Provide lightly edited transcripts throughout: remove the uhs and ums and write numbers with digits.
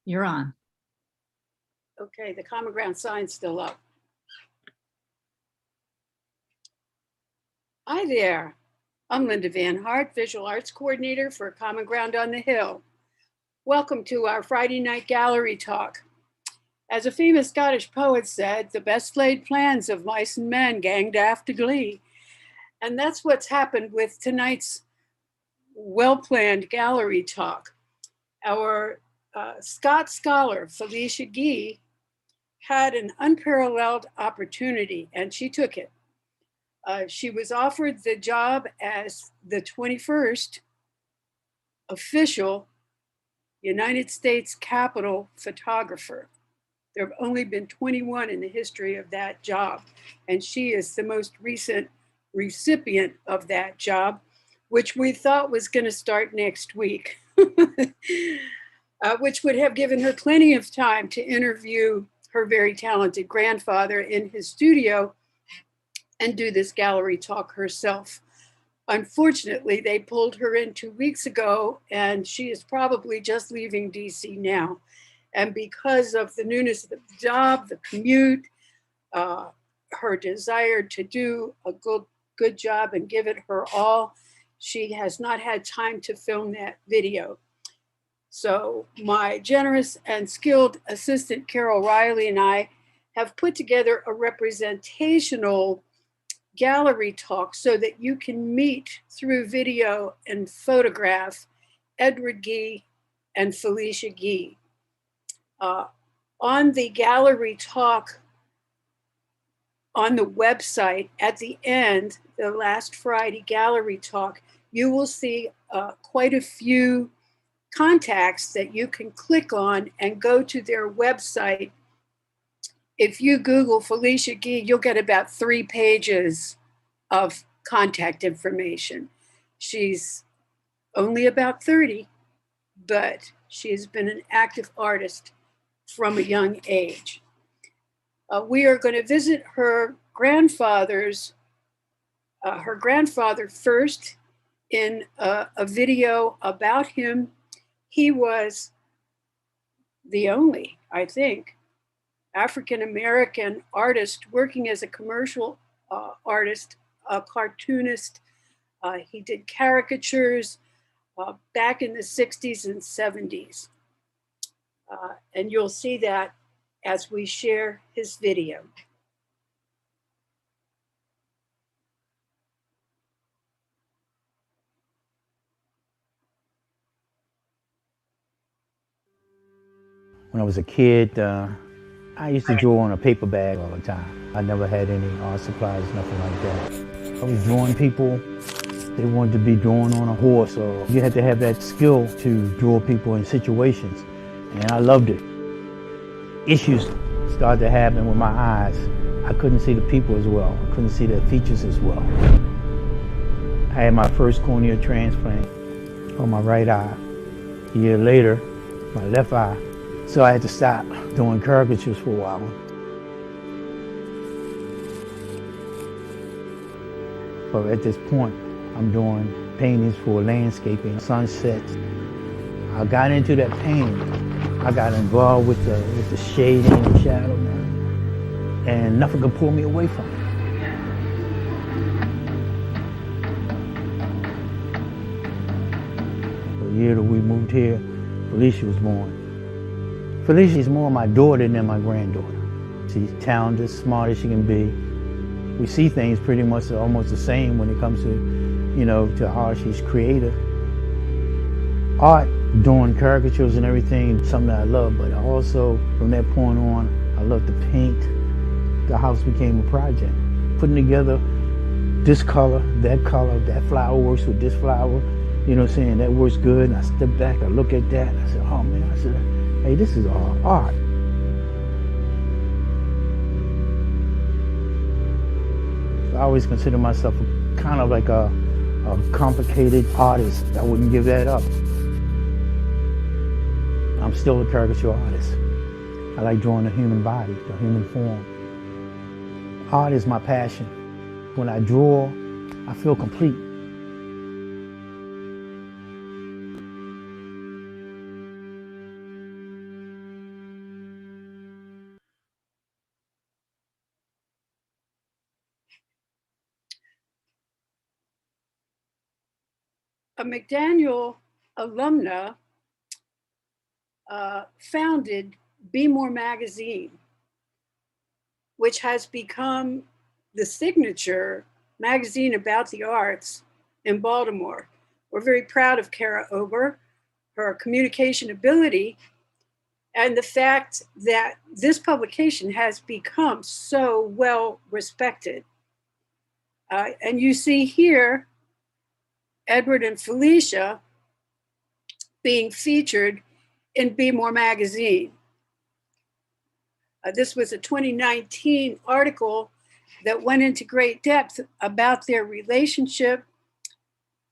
You're on. Okay, the common ground sign's still up. Hi there. I'm Linda Van Hart, Visual Arts Coordinator for Common Ground on the Hill. Welcome to our Friday night gallery talk. As a famous Scottish poet said, the best laid plans of mice and men ganged after glee. And that's what's happened with tonight's well-planned gallery talk. Our Scott scholar, Phylicia Ghee, had an unparalleled opportunity and she took it. She was offered the job as the 21st official United States Capitol photographer. There have only been 21 in the history of that job, and she is the most recent recipient of that job, which we thought was going to start next week, which would have given her plenty of time to interview her very talented grandfather in his studio and do this gallery talk herself. Unfortunately, they pulled her in 2 weeks ago, and she is probably just leaving DC now. And because of the newness of the job, the commute, her desire to do a good job and give it her all, she has not had time to film that video. So my generous and skilled assistant, Carol Riley, and I have put together a representational gallery talk so that you can meet through video and photograph Edward Ghee and Phylicia Ghee. On the gallery talk on the website at the end, the last Friday gallery talk, you will see quite a few contacts that you can click on and go to their website. If you Google Phylicia Ghee, you'll get about 3 pages of contact information. She's only about 30, but she has been an active artist from a young age. We are going to visit her grandfather first in a video about him. He was the only, I think, African-American artist working as a commercial artist, a cartoonist. He did caricatures back in the 60s and 70s. And you'll see that as we share his video. When I was a kid, I used to draw on a paper bag all the time. I never had any art supplies, nothing like that. I was drawing people. They wanted to be drawn on a horse, or you had to have that skill to draw people in situations. And I loved it. Issues started to happen with my eyes. I couldn't see the people as well. I couldn't see their features as well. I had my first cornea transplant on my right eye. A year later, my left eye. So I had to stop doing caricatures for a while. But at this point, I'm doing paintings for landscaping, sunsets. I got into that painting. I got involved with the shading and shadow, man. And nothing could pull me away from it. The year that we moved here, Phylicia was born. Phylicia is more my daughter than my granddaughter. She's talented, smart as she can be. We see things pretty much almost the same when it comes to, to art. She's creative. Art, doing caricatures and everything, something that I love, but also from that point on, I love to paint. The house became a project. Putting together this color, that flower works with this flower, you know what I'm saying, that works good. And I step back, I look at that, and I said, oh man, hey, this is all art. I always consider myself kind of like a complicated artist. I wouldn't give that up. I'm still a caricature artist. I like drawing the human body, the human form. Art is my passion. When I draw, I feel complete. a McDaniel alumna founded Be More magazine, which has become the signature magazine about the arts in Baltimore. We're very proud of Kara Ober, her communication ability, and the fact that this publication has become so well respected. And you see here Edward and Phylicia being featured in Be More magazine. This was a 2019 article that went into great depth about their relationship,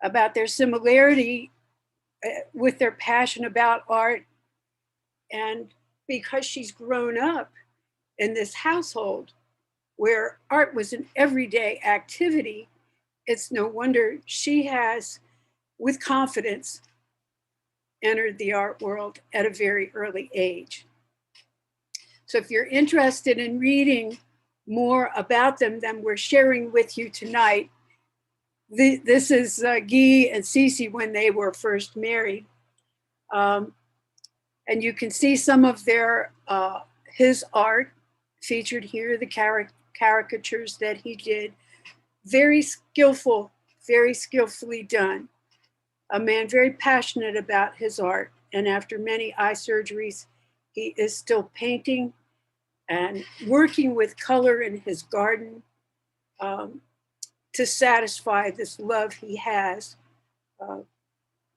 about their similarity with their passion about art. And because she's grown up in this household where art was an everyday activity, it's no wonder she has, with confidence, entered the art world at a very early age. So if you're interested in reading more about them than we're sharing with you tonight, this is Ghee and Cece when they were first married. And you can see some of his art featured here, the caricatures that he did. Very skillful, very skillfully done. A man very passionate about his art. And after many eye surgeries, he is still painting and working with color in his garden to satisfy this love he has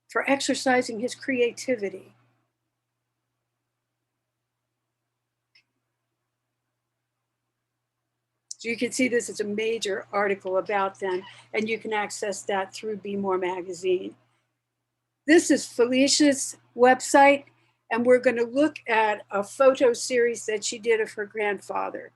for exercising his creativity. So you can see this is a major article about them, and you can access that through Be More magazine. This is Phylicia's website, and we're going to look at a photo series that she did of her grandfather.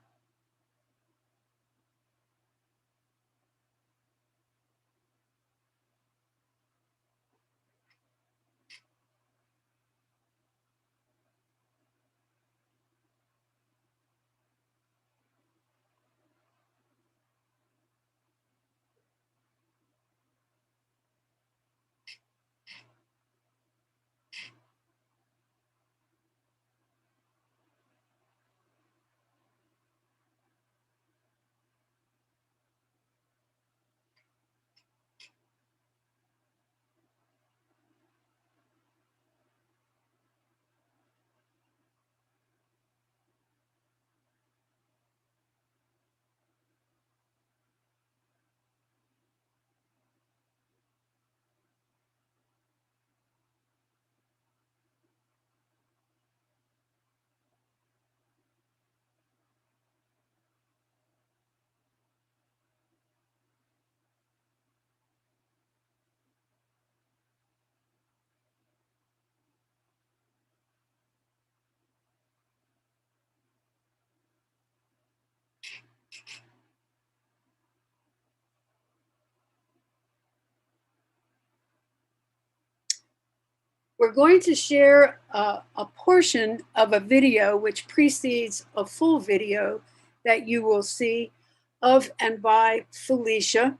We're going to share a portion of a video which precedes a full video that you will see of and by Phylicia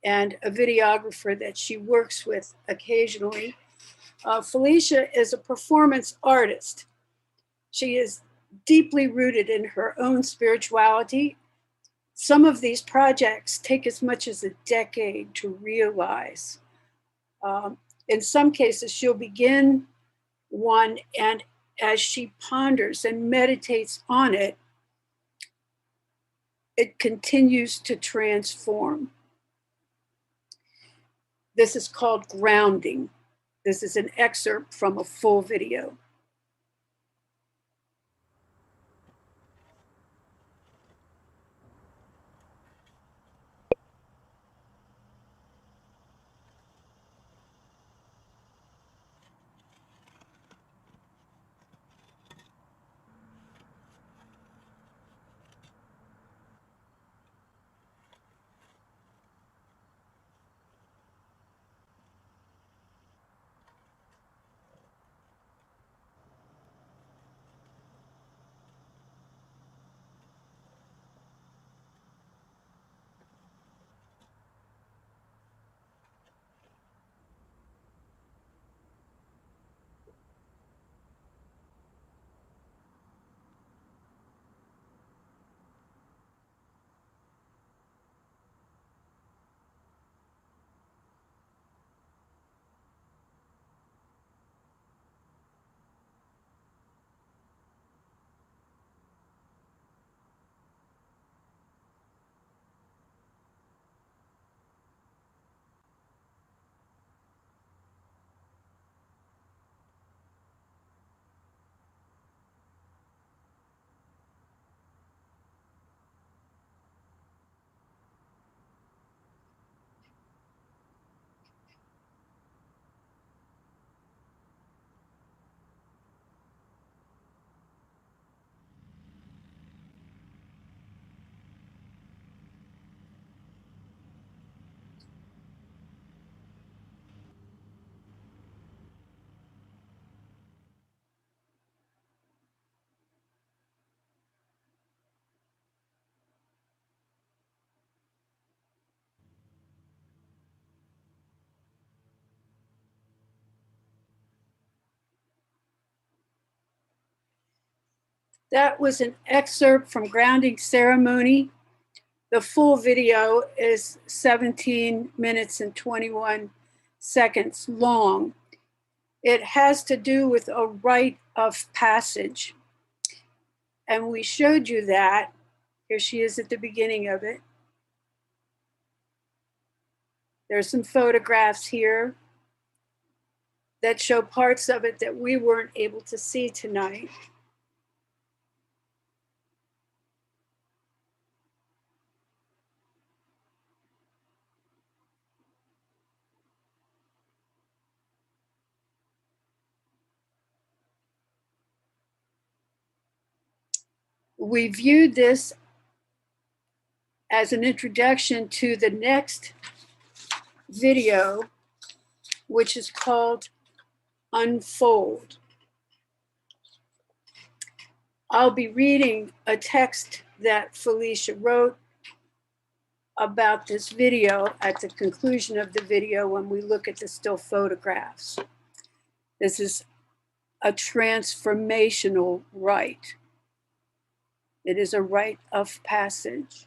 and a videographer that she works with occasionally. Phylicia is a performance artist. She is deeply rooted in her own spirituality. Some of these projects take as much as a decade to realize. In some cases, she'll begin one, and as she ponders and meditates on it, it continues to transform. This is called grounding. This is an excerpt from a full video. That was an excerpt from Grounding Ceremony. The full video is 17 minutes and 21 seconds long. It has to do with a rite of passage. And we showed you that. Here she is at the beginning of it. There's some photographs here that show parts of it that we weren't able to see tonight. We viewed this as an introduction to the next video, which is called Unfold. I'll be reading a text that Phylicia wrote about this video at the conclusion of the video when we look at the still photographs. This is a transformational rite. It is a rite of passage.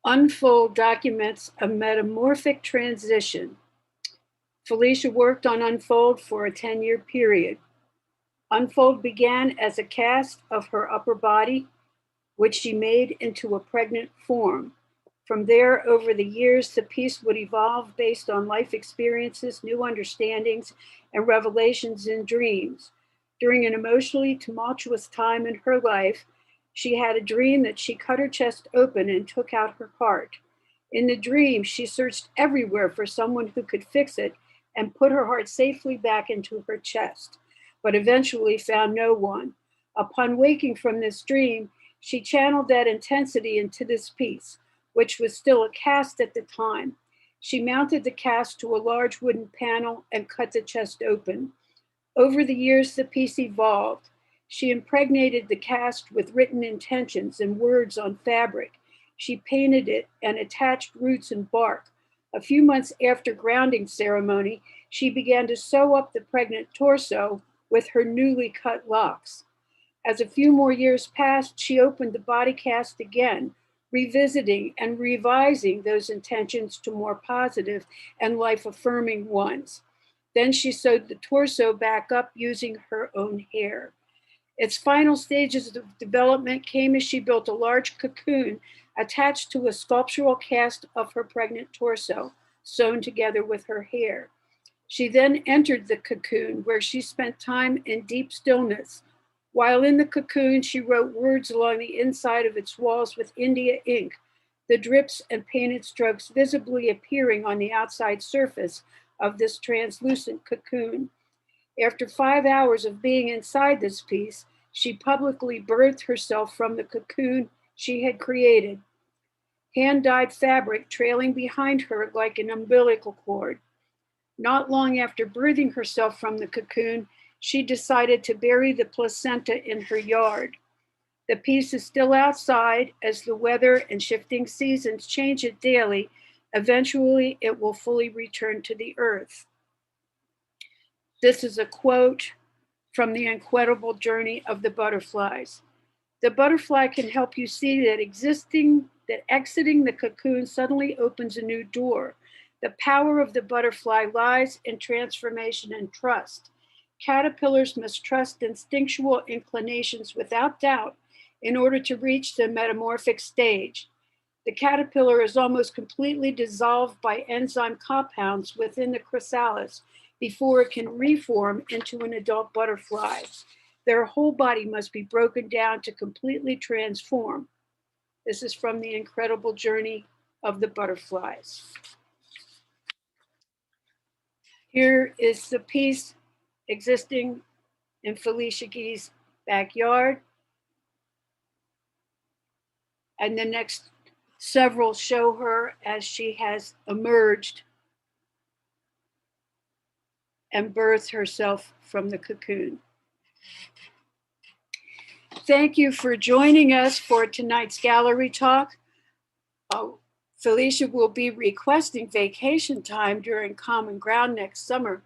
Unfold documents a metamorphic transition. Phylicia worked on Unfold for a 10-year period. Unfold began as a cast of her upper body, which she made into a pregnant form. From there, over the years, the piece would evolve based on life experiences, new understandings, and revelations in dreams. During an emotionally tumultuous time in her life, she had a dream that she cut her chest open and took out her heart. In the dream, she searched everywhere for someone who could fix it and put her heart safely back into her chest, but eventually found no one. Upon waking from this dream, she channeled that intensity into this piece, which was still a cast at the time. She mounted the cast to a large wooden panel and cut the chest open. Over the years, the piece evolved. She impregnated the cast with written intentions and words on fabric. She painted it and attached roots and bark. A few months after grounding ceremony, she began to sew up the pregnant torso with her newly cut locks. As a few more years passed, she opened the body cast again, revisiting and revising those intentions to more positive and life-affirming ones. Then she sewed the torso back up using her own hair. Its final stages of development came as she built a large cocoon attached to a sculptural cast of her pregnant torso, sewn together with her hair. She then entered the cocoon, where she spent time in deep stillness. While in the cocoon, she wrote words along the inside of its walls with India ink, the drips and painted strokes visibly appearing on the outside surface of this translucent cocoon. After 5 hours of being inside this piece, she publicly birthed herself from the cocoon she had created, hand-dyed fabric trailing behind her like an umbilical cord. Not long after birthing herself from the cocoon, she decided to bury the placenta in her yard. The piece is still outside as the weather and shifting seasons change it daily. Eventually, it will fully return to the earth. This is a quote from The Incredible Journey of the Butterflies. The butterfly can help you see that exiting the cocoon suddenly opens a new door. The power of the butterfly lies in transformation and trust. Caterpillars must trust instinctual inclinations without doubt in order to reach the metamorphic stage. The caterpillar is almost completely dissolved by enzyme compounds within the chrysalis before it can reform into an adult butterfly. Their whole body must be broken down to completely transform. This is from The Incredible Journey of the Butterflies. Here is the piece existing in Phylicia Ghee's backyard. And the next several show her as she has emerged and birthed herself from the cocoon. Thank you for joining us for tonight's gallery talk. Phylicia will be requesting vacation time during Common Ground next summer,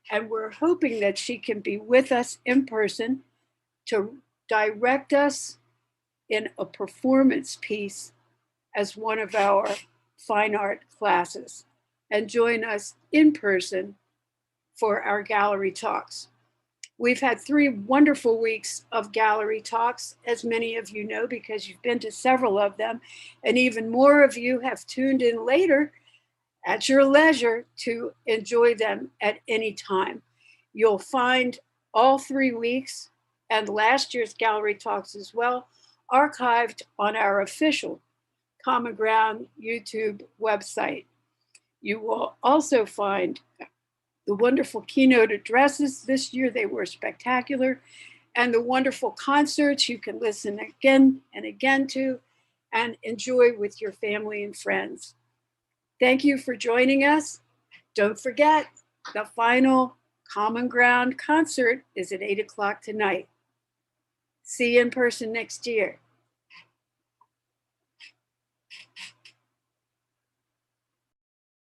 and we're hoping that she can be with us in person to direct us in a performance piece as one of our fine art classes and join us in person for our gallery talks. We've had 3 wonderful weeks of gallery talks, as many of you know, because you've been to several of them, and even more of you have tuned in later at your leisure to enjoy them at any time. You'll find all 3 weeks and last year's gallery talks as well archived on our official Common Ground YouTube website. You will also find the wonderful keynote addresses. This year they were spectacular, and the wonderful concerts you can listen again and again to and enjoy with your family and friends. Thank you for joining us. Don't forget, the final Common Ground concert is at 8 o'clock tonight. See you in person next year.